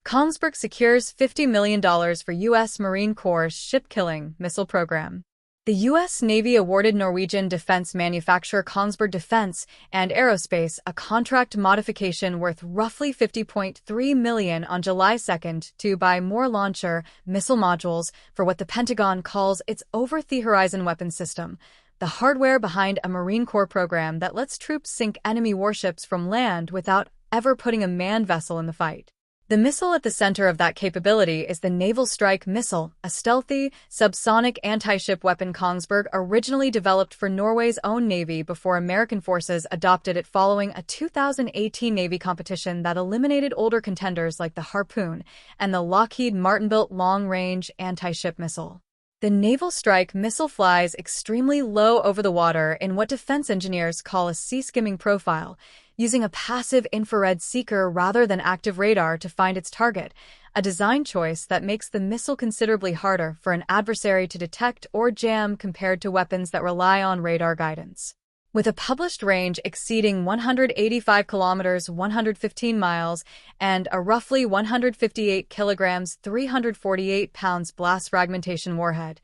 Kongsberg secures $50 million for U.S. Marine Corps' ship-killing missile program. The U.S. Navy awarded Norwegian defense manufacturer Kongsberg Defence and Aerospace a contract modification worth roughly $50.3 million on July 2nd to buy more launcher missile modules for what the Pentagon calls its over-the-horizon weapons system, the hardware behind a Marine Corps program that lets troops sink enemy warships from land without ever putting a manned vessel in the fight. The missile at the center of that capability is the Naval Strike Missile, a stealthy, subsonic anti-ship weapon Kongsberg originally developed for Norway's own navy before American forces adopted it following a 2018 Navy competition that eliminated older contenders like the Harpoon and the Lockheed Martin-built long-range anti-ship missile. The Naval Strike Missile flies extremely low over the water in what defense engineers call a sea-skimming profile, using a passive infrared seeker rather than active radar to find its target, a design choice that makes the missile considerably harder for an adversary to detect or jam compared to weapons that rely on radar guidance. With a published range exceeding 185 kilometers (115 miles) and a roughly 158 kilograms (348 pounds) blast fragmentation warhead,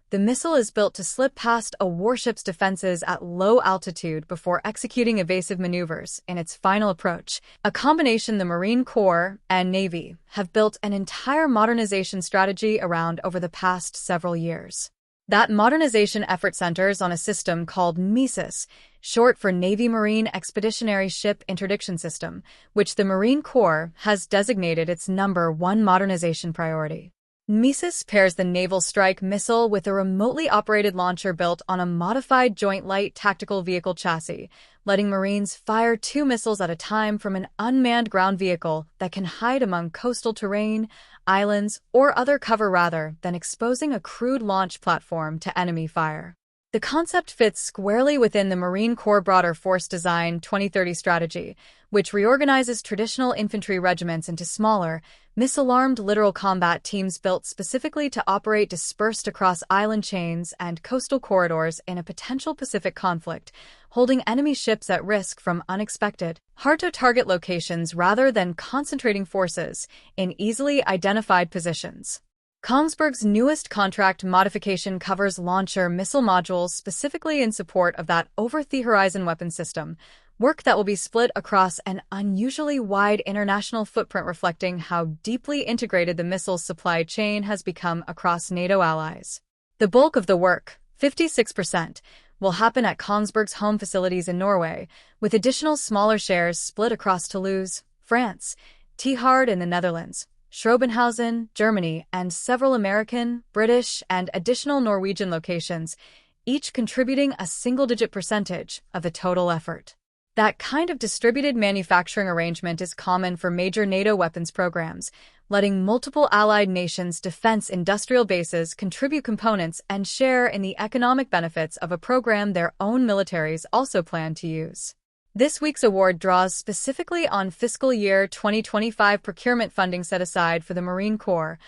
the missile is built to slip past a warship's defenses at low altitude before executing evasive maneuvers in its final approach, a combination the Marine Corps and Navy have built an entire modernization strategy around over the past several years. That modernization effort centers on a system called MESIS, short for Navy Marine Expeditionary Ship Interdiction System, which the Marine Corps has designated its #1 modernization priority. MESIS pairs the Naval Strike Missile with a remotely operated launcher built on a modified Joint Light Tactical Vehicle chassis, letting Marines fire 2 missiles at a time from an unmanned ground vehicle that can hide among coastal terrain, islands, or other cover rather than exposing a crewed launch platform to enemy fire. The concept fits squarely within the Marine Corps Broader Force Design 2030 strategy, which reorganizes traditional infantry regiments into smaller, missile-armed littoral combat teams built specifically to operate dispersed across island chains and coastal corridors in a potential Pacific conflict, holding enemy ships at risk from unexpected, hard-to-target locations rather than concentrating forces in easily identified positions. Kongsberg's newest contract modification covers launcher missile modules specifically in support of that over-the-horizon weapon system, work that will be split across an unusually wide international footprint reflecting how deeply integrated the missile supply chain has become across NATO allies. The bulk of the work, 56%, will happen at Kongsberg's home facilities in Norway, with additional smaller shares split across Toulouse, France, Tihard in the Netherlands, Schrobenhausen, Germany, and several American, British, and additional Norwegian locations, each contributing a single-digit percentage of the total effort. That kind of distributed manufacturing arrangement is common for major NATO weapons programs, letting multiple allied nations' defense industrial bases contribute components and share in the economic benefits of a program their own militaries also plan to use. This week's award draws specifically on fiscal year 2025 procurement funding set aside for the Marine Corps,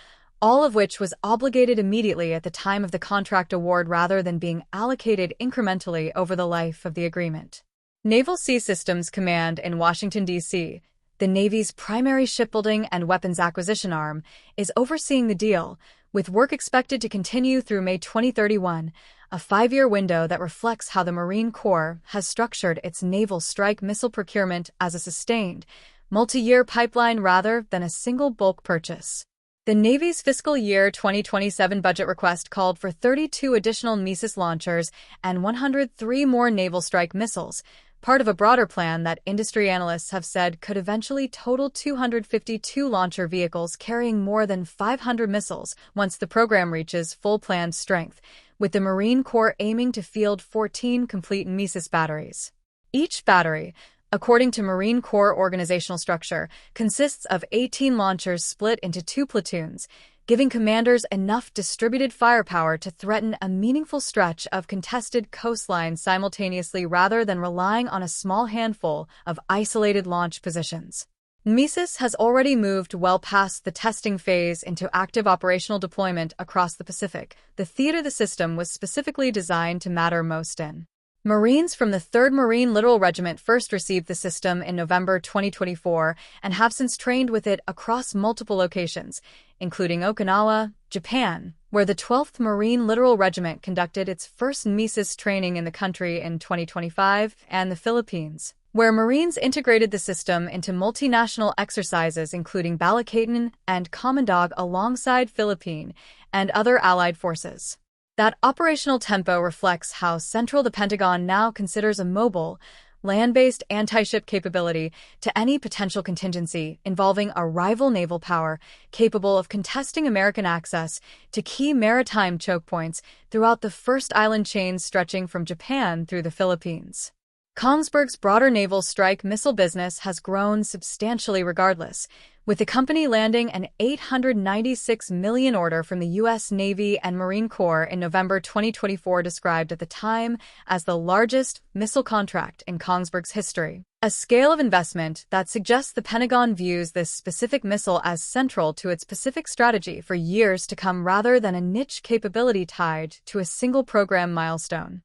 all of which was obligated immediately at the time of the contract award rather than being allocated incrementally over the life of the agreement. Naval Sea Systems Command in Washington, D.C., the Navy's primary shipbuilding and weapons acquisition arm, is overseeing the deal, with work expected to continue through May 2031, a 5-year window that reflects how the Marine Corps has structured its Naval Strike Missile procurement as a sustained, multi-year pipeline rather than a single bulk purchase. The Navy's fiscal year 2027 budget request called for 32 additional MESIS launchers and 103 more Naval Strike Missiles, part of a broader plan that industry analysts have said could eventually total 252 launcher vehicles carrying more than 500 missiles once the program reaches full planned strength, with the Marine Corps aiming to field 14 complete MESIS batteries. Each battery, according to Marine Corps organizational structure, consists of 18 launchers split into 2 platoons, giving commanders enough distributed firepower to threaten a meaningful stretch of contested coastline simultaneously rather than relying on a small handful of isolated launch positions. MESIS has already moved well past the testing phase into active operational deployment across the Pacific, the theater the system was specifically designed to matter most in. Marines from the 3rd Marine Littoral Regiment first received the system in November 2024 and have since trained with it across multiple locations, including Okinawa, Japan, where the 12th Marine Littoral Regiment conducted its first MISIS training in the country in 2025, and the Philippines, where Marines integrated the system into multinational exercises including Balikatan and Kamandog alongside Philippine and other allied forces. That operational tempo reflects how central the Pentagon now considers a mobile, land-based anti-ship capability to any potential contingency involving a rival naval power capable of contesting American access to key maritime choke points throughout the first island chain stretching from Japan through the Philippines. Kongsberg's broader naval strike missile business has grown substantially regardless, with the company landing an $896 million order from the U.S. Navy and Marine Corps in November 2024, described at the time as the largest missile contract in Kongsberg's history. A scale of investment that suggests the Pentagon views this specific missile as central to its Pacific strategy for years to come rather than a niche capability tied to a single program milestone.